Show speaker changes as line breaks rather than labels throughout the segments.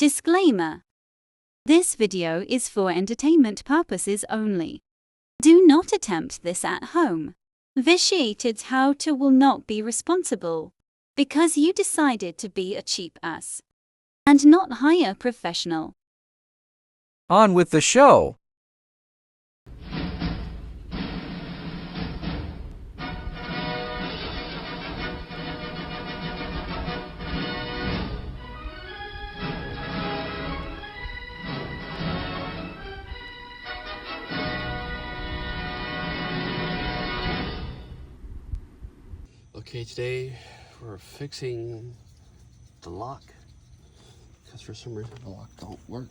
Disclaimer. This video is for entertainment purposes only. Do not attempt this at home. Vitiated how-to will not be responsible because you decided to be a cheap ass and not hire a professional.
On with the show.
Okay, today we're fixing the lock because for some reason the lock don't work.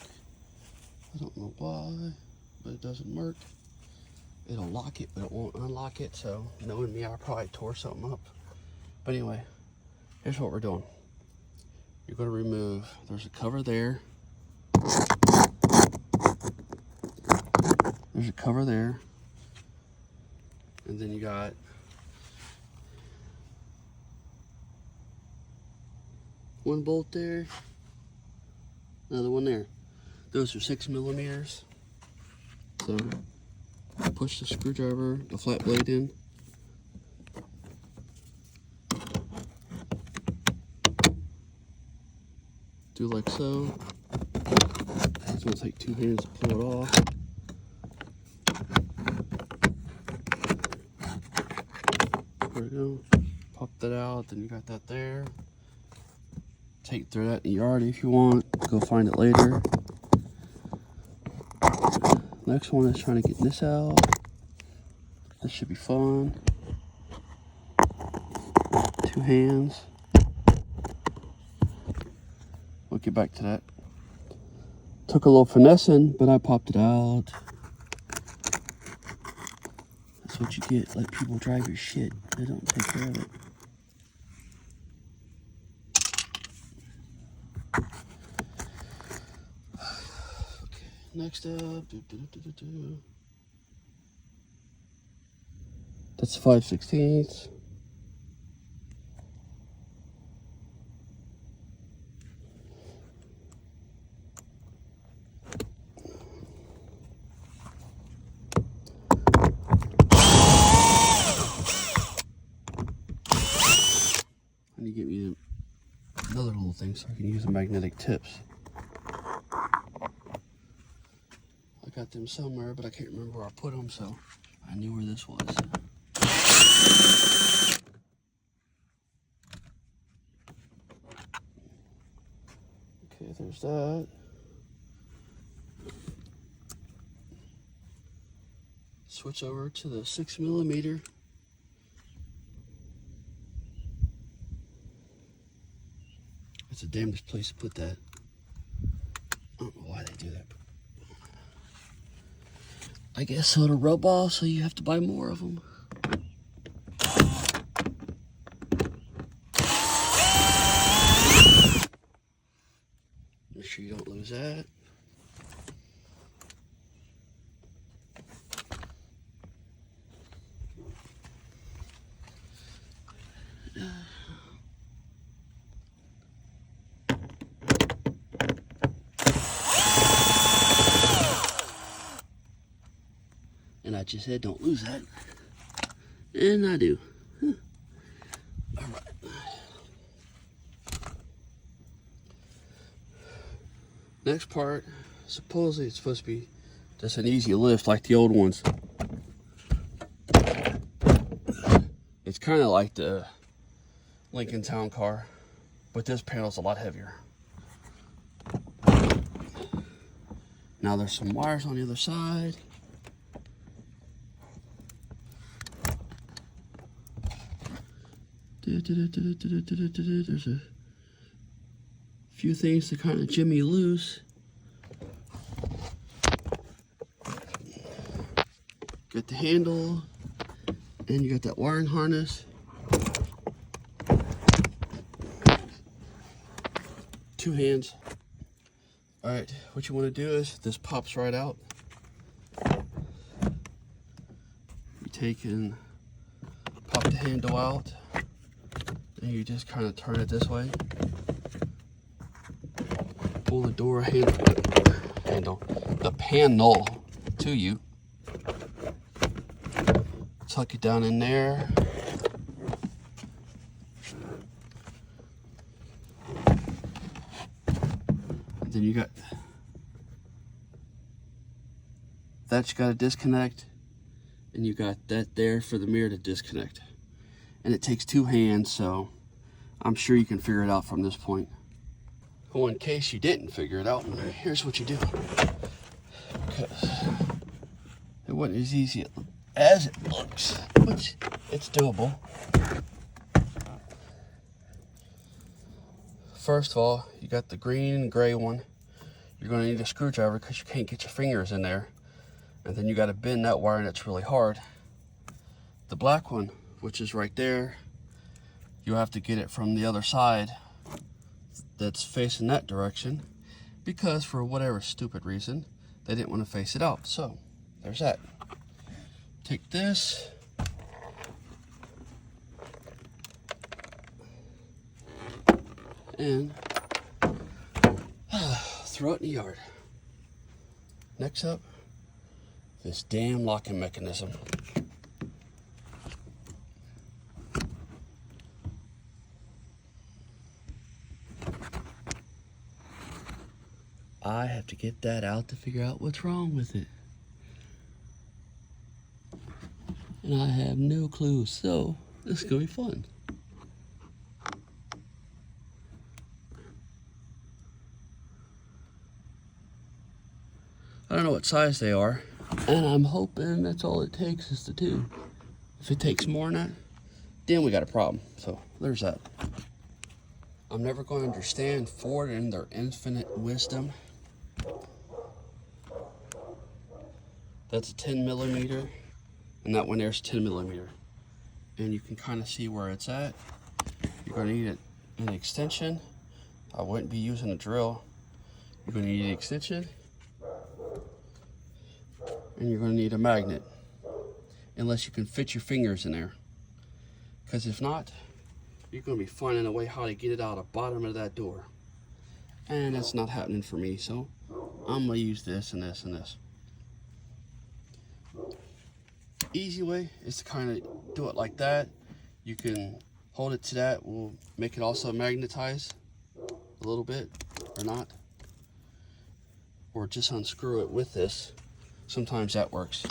I don't know why, but it doesn't work. It'll lock it, but it won't unlock it. So knowing me, I probably tore something up. But anyway, here's what we're doing. You're going to remove, there's a cover there. There's a cover there. And then you got one bolt there, another one there. Those are 6 millimeters. So push the screwdriver, the flat blade in. Do like so. It's gonna take 2 hands to pull it off. There we go. Pop that out, then you got that there. Throw that in the yard if you want. Go find it later. Next one is trying to get this out. This should be fun. 2 hands. We'll get back to that. Took a little finessing, but I popped it out. That's what you get. Let people drive your shit. They don't take care of it. Next up, that's 5/16. I need to get me another little thing so I can use the magnetic tips. I got them somewhere, but I can't remember where I put them, so I knew where this was. Okay, there's that. Switch over to the 6 millimeter. It's the damnedest place to put that. I don't know why they do that. I guess so it'll rub off, so you have to buy more of them. Make sure you don't lose that. And I just said, don't lose that. And I do. Huh. All right. Next part, supposedly it's supposed to be just an easy lift like the old ones. It's kind of like the Lincoln Town Car, but this panel's a lot heavier. Now there's some wires on the other side. There's a few things to kind of jimmy loose. Got the handle, and you got that wiring harness. 2 hands. All right, what you want to do is this pops right out. You take and pop the handle out. And you just kind of turn it this way. pull the door handle, the panel to you. Tuck it down in there. And then you got that you got to disconnect, and you got that there for the mirror to disconnect. And it takes 2 hands, so I'm sure you can figure it out from this point. Well, in case you didn't figure it out, here's what you do. Because it wasn't as easy as it looks, but it's doable. First of all, you got the green and gray one. You're going to need a screwdriver because you can't get your fingers in there. And then you got to bend that wire, and it's really hard. The black one, which is right there, you'll have to get it from the other side that's facing that direction, because for whatever stupid reason, they didn't want to face it out. So there's that. Take this, and throw it in the yard. Next up, this damn locking mechanism. I have to get that out to figure out what's wrong with it. And I have no clue, so this is gonna be fun. I don't know what size they are, and I'm hoping that's all it takes is the 2. If it takes more than that, then we got a problem. So there's that. I'm never going to understand Ford and their infinite wisdom. That's a 10 millimeter, and that one there's 10 millimeter. And you can kind of see where it's at. You're going to need an extension. I wouldn't be using a drill. You're going to need an extension, and you're going to need a magnet, unless you can fit your fingers in there. Because if not, you're going to be finding a way how to get it out of the bottom of that door. And that's not happening for me, so I'm going to use this and this and this. Easy way is to kind of do it like that. You can hold it to that. We'll make it also magnetize a little bit, or not. Or just unscrew it with this. Sometimes that works.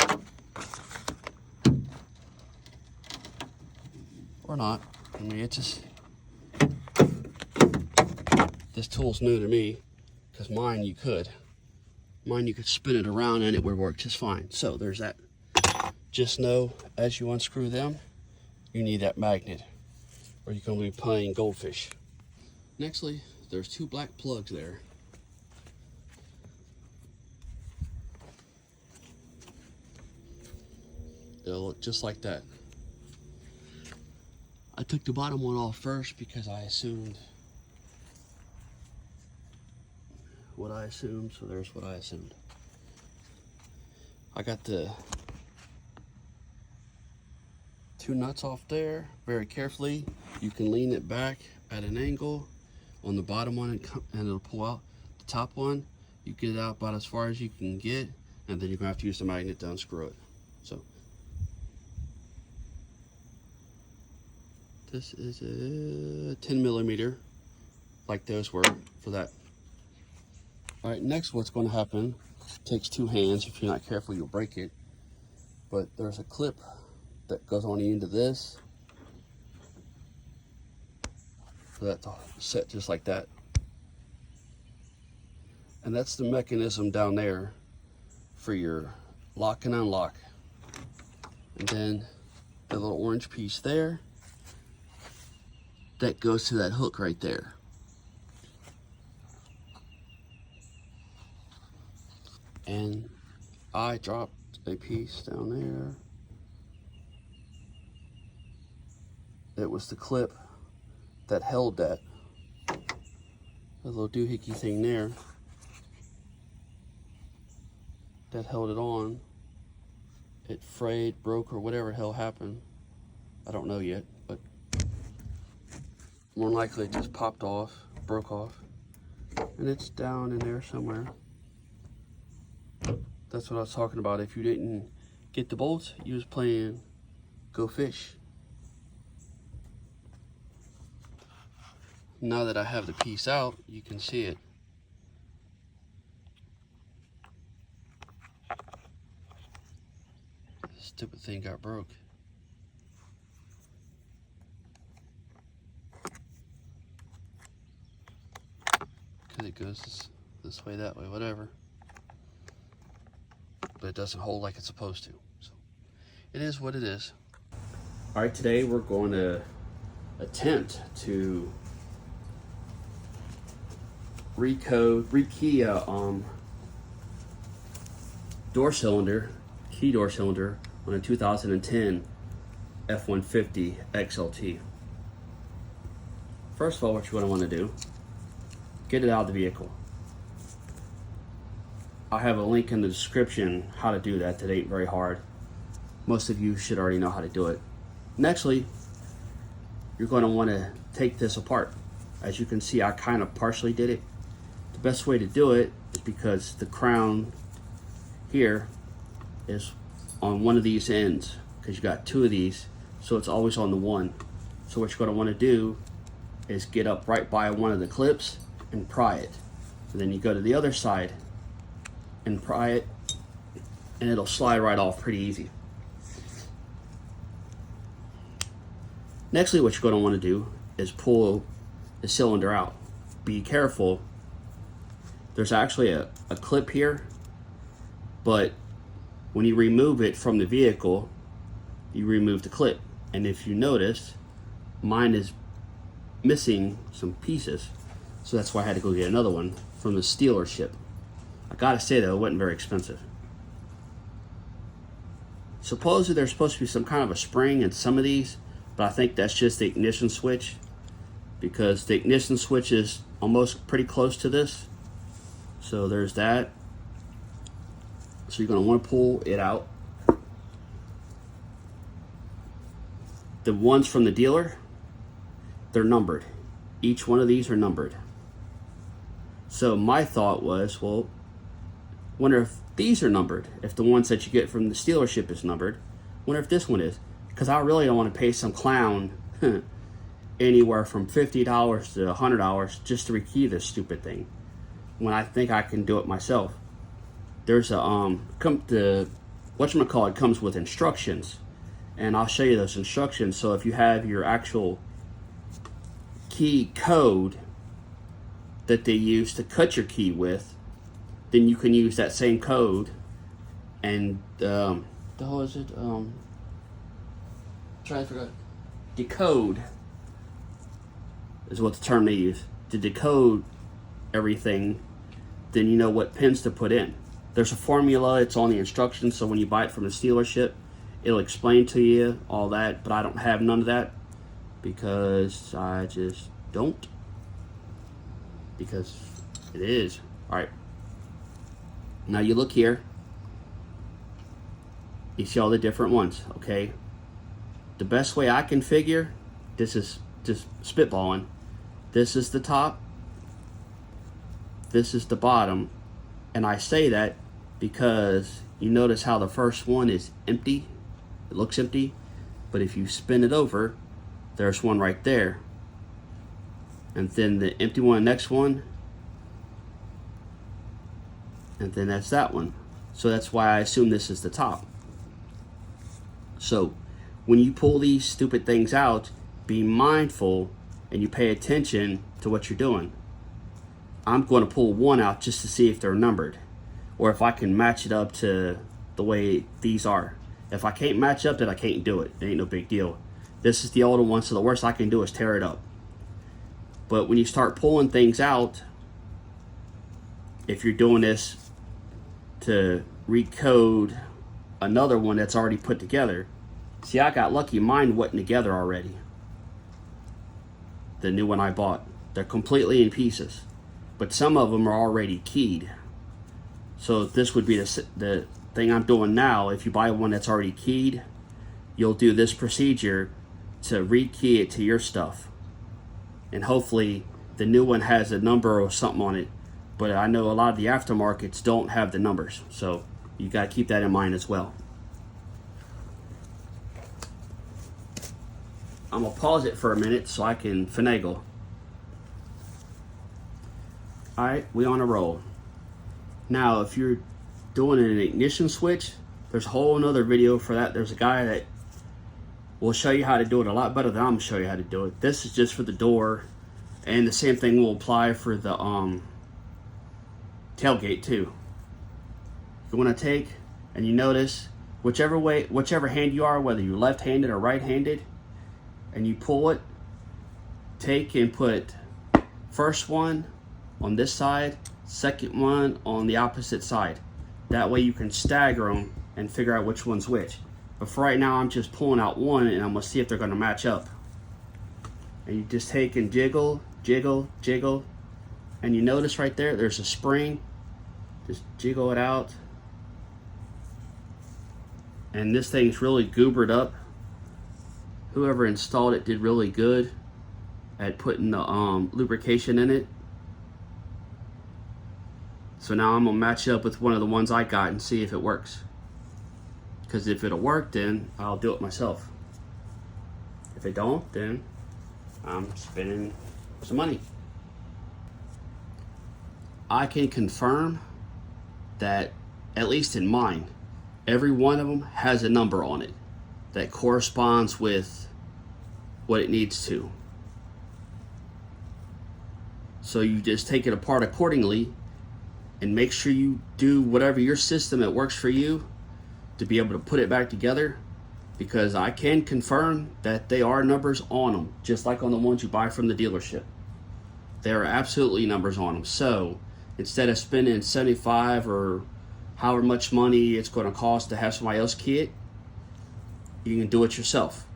Or not. I mean, it's just, this tool's new to me, because mine you could spin it around and it would work just fine. So there's that. Just know, as you unscrew them, you need that magnet, or you're going to be playing goldfish. Nextly, there's 2 black plugs there. They'll look just like that. I took the bottom one off first because I assumed what I assumed, so there's what I assumed. I got the 2 nuts off there very carefully. You can lean it back at an angle on the bottom one, and it'll pull out. The top one, you get it out about as far as you can get, and then you're gonna have to use the magnet to unscrew it. So this is a 10 millimeter, like those were for that. All right, next what's going to happen, takes 2 hands. If you're not careful, you'll break it. But there's a clip that goes on the end of this, for that to set just like that. And that's the mechanism down there for your lock and unlock. And then the little orange piece there, that goes to that hook right there. And I dropped a piece down there. It was the clip that held that. A little doohickey thing there that held it on. It frayed, broke, or whatever hell happened. I don't know yet, but more than likely it just popped off, broke off. and it's down in there somewhere. That's what I was talking about. If you didn't get the bolts, you was playing go fish. Now that I have the piece out, you can see it. Stupid thing got broke. Because it goes this way, that way, whatever. But it doesn't hold like it's supposed to. So it is what it is. All right, today we're going to attempt to rekey a door cylinder, key door cylinder on a 2010 F150 XLT. First of all, what you're going to want to do, get it out of the vehicle. I'll have a link in the description how to do that. That ain't very hard. Most of you should already know how to do it. Nextly, you're going to want to take this apart. As you can see, I kind of partially did it. The best way to do it is because the crown here is on one of these ends, because you got two of these, so it's always on the one. So what you're going to want to do is get up right by one of the clips and pry it. And then you go to the other side and pry it, and it'll slide right off pretty easy. Nextly, what you're going to want to do is pull the cylinder out. Be careful. There's actually a clip here, but when you remove it from the vehicle, you remove the clip. And if you notice, mine is missing some pieces, so that's why I had to go get another one from the dealership. I gotta say though, it wasn't very expensive. Supposedly there's supposed to be some kind of a spring in some of these, but I think that's just the ignition switch, because the ignition switch is almost pretty close to this. So there's that. So you're going to want to pull it out. The ones from the dealer, they're numbered. Each one of these are numbered. So my thought was, well, wonder if these are numbered. If the ones that you get from the dealership is numbered, wonder if this one is. Because I really don't want to pay some clown anywhere from $50 to $100 just to rekey this stupid thing, when I think I can do it myself. There's a the whatchamacallit comes with instructions, and I'll show you those instructions. So if you have your actual key code that they use to cut your key with, then you can use that same code and the hell is it? Try to forget. Decode is what the term they use. To decode everything, then you know what pins to put in. There's a formula, it's on the instructions, so when you buy it from the dealership, it'll explain to you all that, but I don't have none of that because I just don't. Because it is. Alright. Now you look here. You see all the different ones, okay? The best way I can figure, this is just spitballing. This is the top. This is the bottom. And I say that because you notice how the first one is empty. It looks empty. But if you spin it over, there's one right there. And then the empty one, next one. And then that's that one. So that's why I assume this is the top. So when you pull these stupid things out, be mindful and you pay attention to what you're doing. I'm going to pull one out just to see if they're numbered, or if I can match it up to the way these are. If I can't match up, then I can't do it. It ain't no big deal. This is the older one, so the worst I can do is tear it up. But when you start pulling things out, if you're doing this to recode another one that's already put together, see, I got lucky, mine wasn't together already. The new one I bought, they're completely in pieces, but some of them are already keyed. So this would be the thing I'm doing now. If you buy one that's already keyed, you'll do this procedure to rekey it to your stuff, and hopefully the new one has a number or something on it, but I know a lot of the aftermarkets don't have the numbers, so you got to keep that in mind as well. I'm gonna pause it for a minute so I can finagle. Alright, we on a roll. Now if you're doing an ignition switch, there's a whole nother video for that. There's a guy that will show you how to do it a lot better than I'm gonna show you how to do it. This is just for the door, and the same thing will apply for the tailgate too. You want to take, and you notice whichever hand you are, whether you're left-handed or right-handed, and you pull it, take and put first one on this side, second one on the opposite side. That way you can stagger them and figure out which one's which. But for right now, I'm just pulling out one, and I'm gonna see if they're gonna match up. And you just take and jiggle, jiggle, jiggle, and you notice right there, there's a spring. Just jiggle it out. And this thing's really goobered up. Whoever installed it did really good at putting the lubrication in it. So now I'm gonna match it up with one of the ones I got and see if it works. Because if it'll work, then I'll do it myself. If it don't, then I'm spending some money. I can confirm that, at least in mine, every one of them has a number on it that corresponds with what it needs to. So you just take it apart accordingly and make sure you do whatever your system that works for you to be able to put it back together, because I can confirm that they are numbers on them, just like on the ones you buy from the dealership. There are absolutely numbers on them. So instead of spending $75 or however much money it's going to cost to have somebody else key it, you can do it yourself.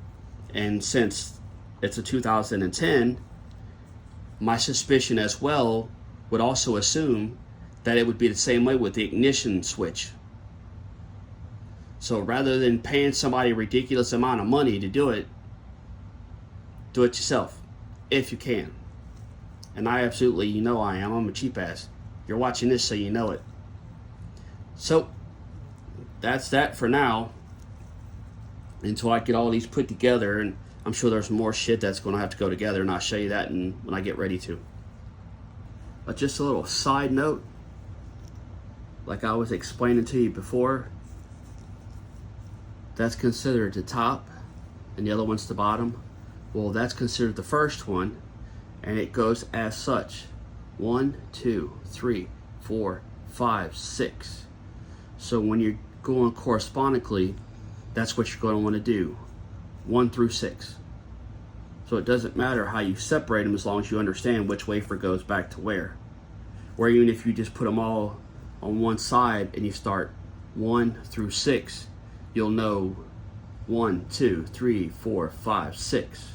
And since it's a 2010, my suspicion as well would also assume that it would be the same way with the ignition switch. So rather than paying somebody a ridiculous amount of money to do it yourself, if you can. And I absolutely, you know I am. I'm a cheap ass. You're watching this, so you know it. So that's that for now, until I get all these put together, and I'm sure there's more shit that's going to have to go together, and I'll show you that when I get ready to. But just a little side note, like I was explaining to you before, that's considered the top and the other one's the bottom. Well, that's considered the first one, and it goes as such: 1, 2, 3, 4, 5, 6. So when you're going correspondingly, that's what you're going to want to do, 1 through 6. So it doesn't matter how you separate them as long as you understand which wafer goes back to where. Or even if you just put them all on one side and you start 1 through 6, you'll know 1, 2, 3, 4, 5, 6.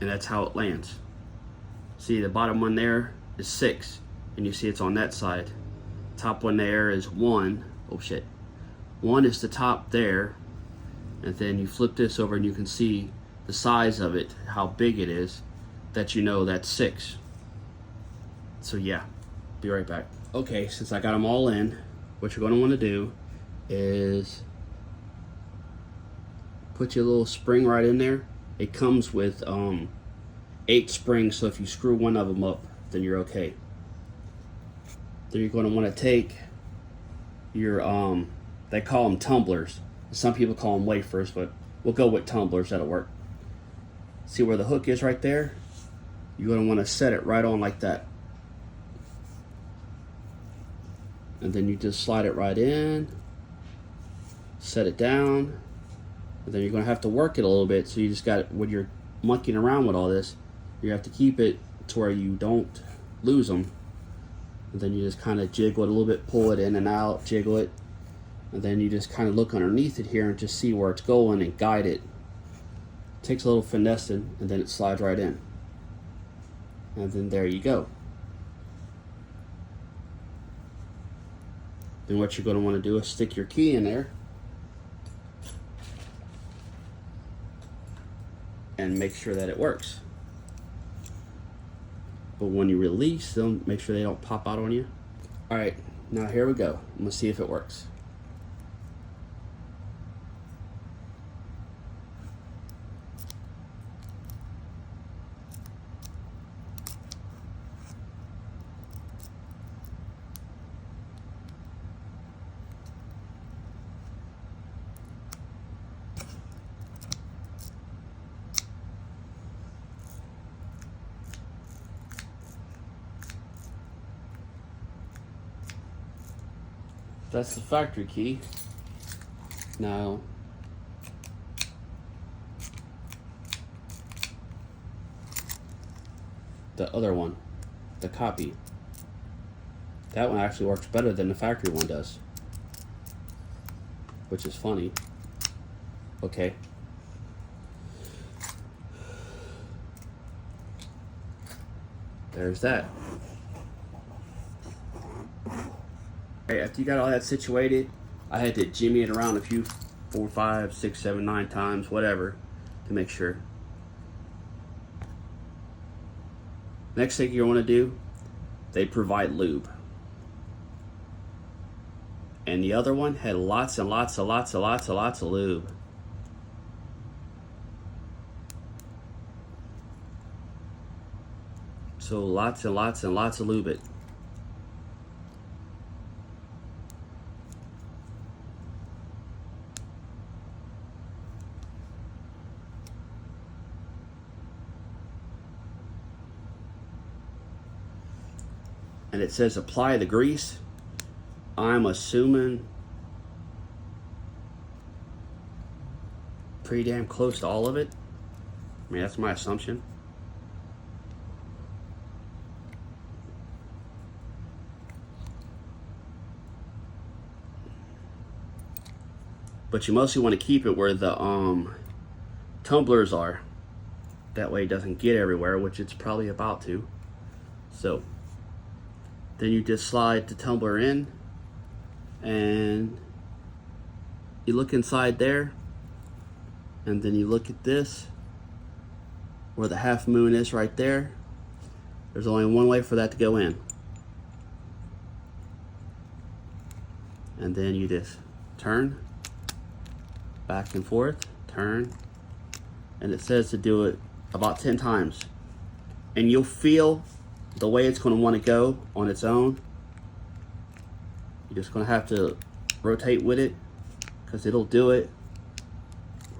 And that's how it lands. See, the bottom one there is 6, and you see it's on that side. Top one there is 1. Oh shit. 1 is the top there, and then you flip this over and you can see the size of it, how big it is, that you know that's 6. So yeah, be right back. Okay, since I got them all in, what you're going to want to do is put your little spring right in there. It comes with 8 springs, so if you screw one of them up, then you're okay. Then you're going to want to take your they call them tumblers. Some people call them wafers, but we'll go with tumblers. That'll work. See where the hook is right there? You're going to want to set it right on like that. And then you just slide it right in, set it down, and then you're going to have to work it a little bit. So you just got, when you're monkeying around with all this, you have to keep it to where you don't lose them. And then you just kind of jiggle it a little bit, pull it in and out, jiggle it, and then you just kind of look underneath it here and just see where it's going and guide it. Takes a little finessing, and then it slides right in. And then there you go. Then what you're going to want to do is stick your key in there and and make sure that it works. But when you release them, make sure they don't pop out on you. All right, now here we go. I'm gonna see if it works. That's the factory key. Now, the other one, the copy, that one actually works better than the factory one does, which is funny. Okay. There's that. Right, after you got all that situated, I had to jimmy it around a few 4, 5, 6, 7, 9 times, whatever, to make sure. Next thing you want to do, they provide lube. And the other one had lots and lots of lube. So lots and lots of lube it. And it says apply the grease. I'm assuming pretty damn close to all of it. I mean, that's my assumption. But you mostly want to keep it where the tumblers are. That way it doesn't get everywhere, which it's probably about to. So then you just slide the tumbler in and you look inside there, and then you look at this where the half moon is right there. There's only one way for that to go in. And then you just turn back and forth, turn, and it says to do it about 10 times. And you'll feel the way it's going to want to go on its own. You're just going to have to rotate with it because it'll do it.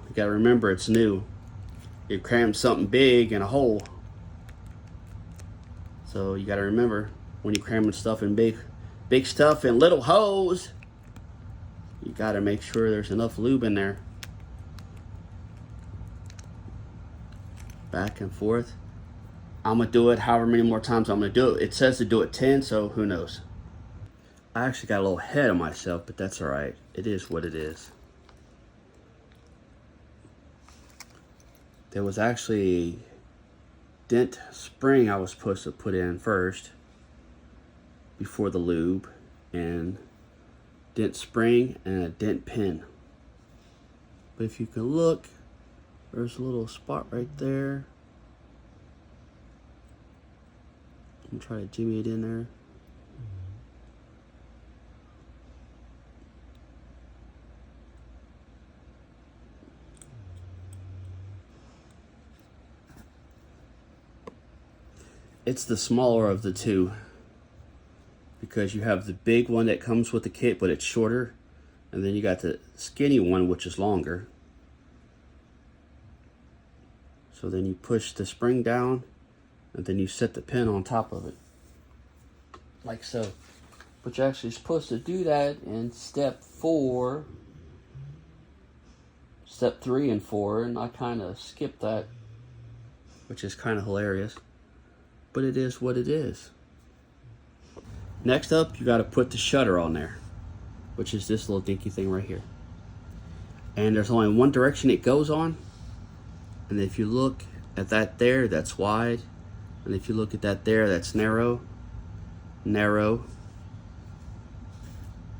You got to remember it's new. You cram something big in a hole. So you got to remember when you're cramming stuff in big stuff in little holes, you got to make sure there's enough lube in there. Back and forth. I'm going to do it however many more times I'm going to do it. It says to do it 10, so who knows. I actually got a little ahead of myself, but that's all right. It is what it is. There was actually a dent spring I was supposed to put in first before the lube, and dent spring and a dent pin. But if you can look, there's a little spot right there. I'm trying to jimmy it in there. It's the smaller of the two, because you have the big one that comes with the kit, but it's shorter, and then you got the skinny one, which is longer. So then you push the spring down, and then you set the pin on top of it, like so. But you're actually supposed to do that in step 3 and 4, and I kind of skipped that, which is kind of hilarious, but it is what it is. Next up, you got to put the shutter on there, which is this little dinky thing right here. And there's only one direction it goes on, and if you look at that there, that's wide. And if you look at that there, that's narrow, narrow,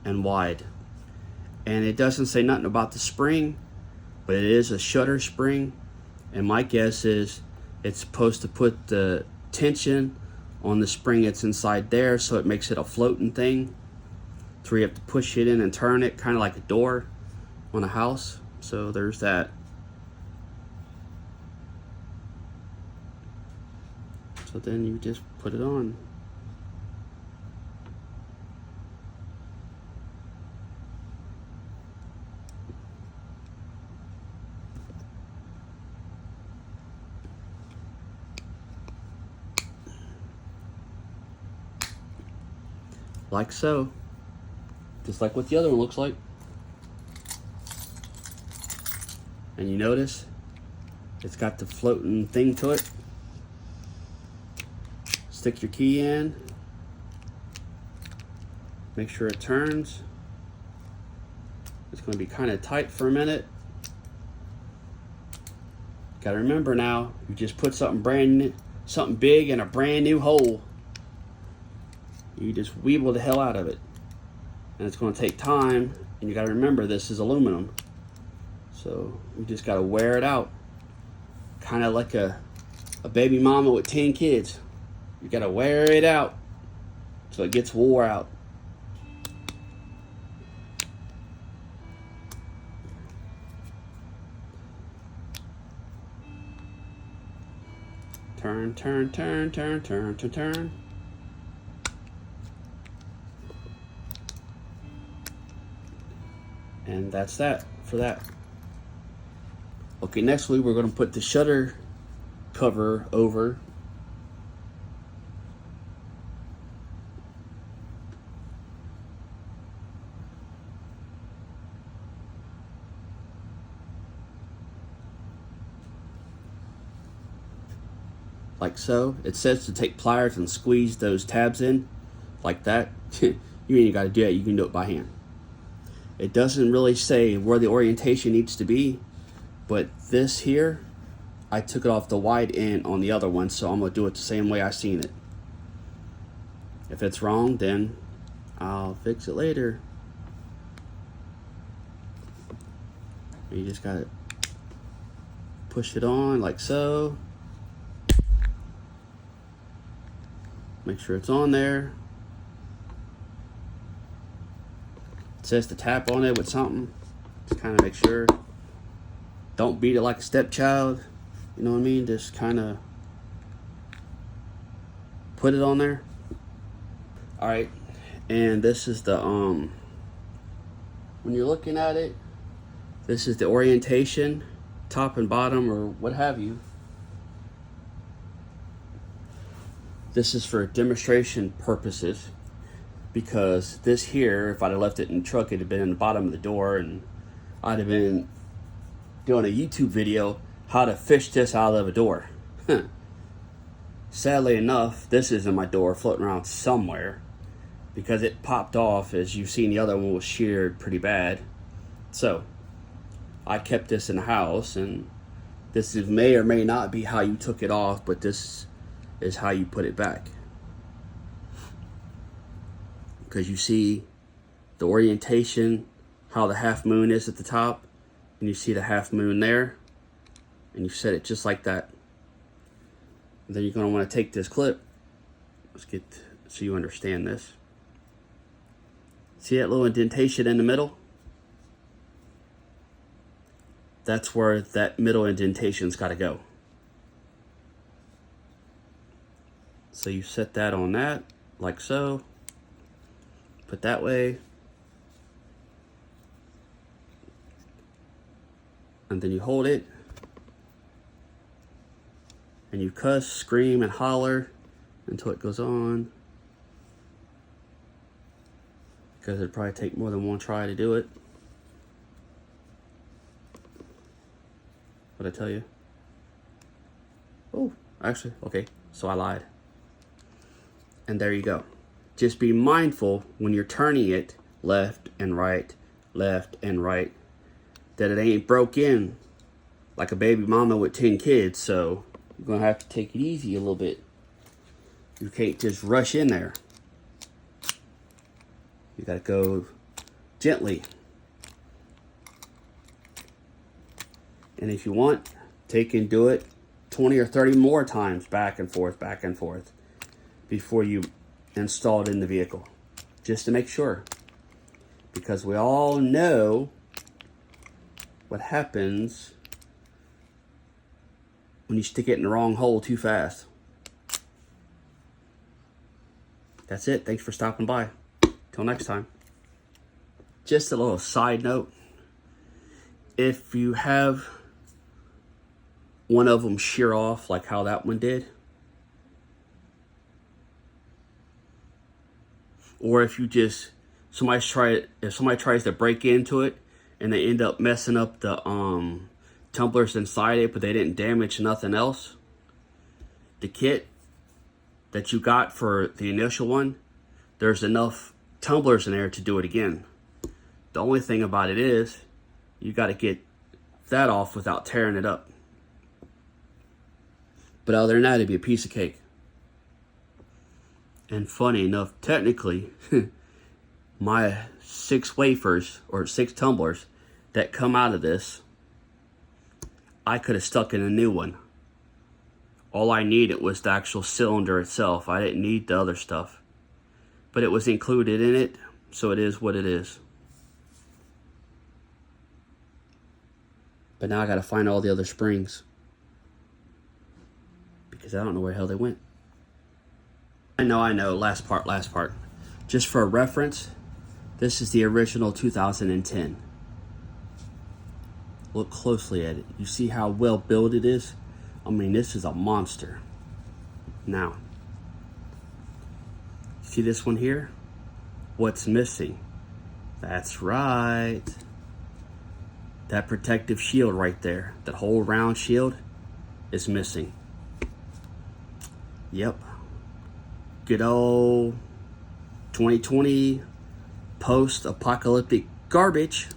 and wide. And it doesn't say nothing about the spring, but it is a shutter spring. And my guess is it's supposed to put the tension on the spring that's inside there, so it makes it a floating thing. So you have to push it in and turn it, kind of like a door on a house. So there's that. So then you just put it on. Like so. Just like what the other one looks like. And you notice it's got the floating thing to it. Stick your key in. Make sure it turns. It's going to be kind of tight for a minute. Got to remember now, you just put something big in a brand new hole. You just weeble the hell out of it. And it's going to take time, and you got to remember this is aluminum. So you just got to wear it out. Kind of like a baby mama with 10 kids. You got to wear it out so it gets wore out. Turn, turn, turn, turn, turn, turn, turn. And that's that for that. Okay, nextly we're going to put the shutter cover over. Like so. It says to take pliers and squeeze those tabs in like that. You ain't got to do that, you can do it by hand. It doesn't really say where the orientation needs to be, but this here, I took it off the wide end on the other one, so I'm going to do it the same way I seen it. If it's wrong, then I'll fix it later. You just got to push it on like so. Make sure it's on there. It says to tap on it with something. Just kind of make sure. Don't beat it like a stepchild. You know what I mean? Just kind of put it on there. Alright. And this is the, when you're looking at it, this is the orientation, top and bottom or what have you. This is for demonstration purposes, because this here, if I'd have left it in the truck, it'd have been in the bottom of the door, and I'd have been doing a YouTube video how to fish this out of a door. Sadly enough, this is in my door floating around somewhere because it popped off. As you've seen, the other one was sheared pretty bad. So I kept this in the house, and this may or may not be how you took it off, but this is how you put it back. Because you see the orientation, how the half moon is at the top, and you see the half moon there, and you set it just like that. And then you're going to want to take this clip. Let's get so you understand this. See that little indentation in the middle? That's where that middle indentation's got to go. So you set that on that, like so. Put that way. And then you hold it. And you cuss, scream, and holler until it goes on. Because it'd probably take more than one try to do it. What'd I tell you? Oh, actually, okay, so I lied. And there you go. Just be mindful when you're turning it left and right, that it ain't broke in like a baby mama with 10 kids. So you're going to have to take it easy a little bit. You can't just rush in there. You got to go gently. And if you want, take and do it 20 or 30 more times back and forth before you install it in the vehicle, just to make sure, because we all know what happens when you stick it in the wrong hole too fast. That's it. Thanks for stopping by. Till next time. Just a little side note. If you have one of them shear off like how that one did, or if somebody tries to break into it and they end up messing up the tumblers inside it, but they didn't damage nothing else, the kit that you got for the initial one, there's enough tumblers in there to do it again. The only thing about it is you got to get that off without tearing it up. But other than that, it'd be a piece of cake. And funny enough, technically, my 6 wafers or 6 tumblers that come out of this, I could have stuck in a new one. All I needed was the actual cylinder itself. I didn't need the other stuff. But it was included in it, so it is what it is. But now I gotta find all the other springs, because I don't know where the hell they went. I know, last part. Just for a reference, this is the original 2010. Look closely at it. You see how well built it is? I mean, this is a monster. Now, see this one here? What's missing? That's right. That protective shield right there, that whole round shield, is missing. Yep. Good old 2020 post-apocalyptic garbage.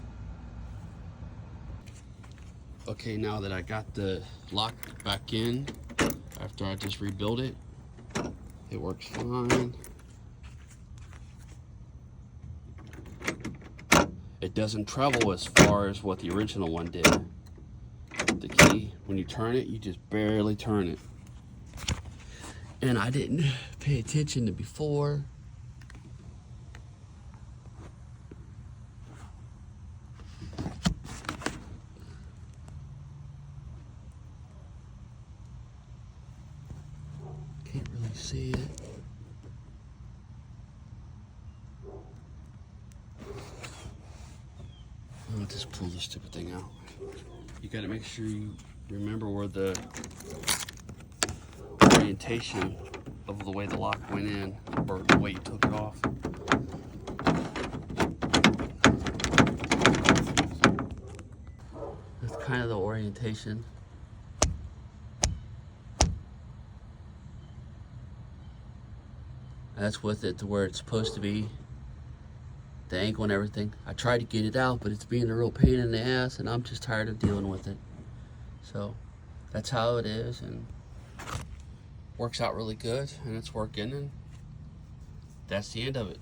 Okay, now that I got the lock back in, after I just rebuilt it, it works fine. It doesn't travel as far as what the original one did. The key, when you turn it, you just barely turn it. And I didn't pay attention to before. Can't really see it. I'll just pull this stupid thing out. You gotta make sure you remember where the orientation of the way the lock went in, or the way you took it off. That's kind of the orientation. That's with it to where it's supposed to be. The angle and everything. I tried to get it out, but it's being a real pain in the ass, and I'm just tired of dealing with it. So that's how it is, and works out really good, and it's working, and that's the end of it.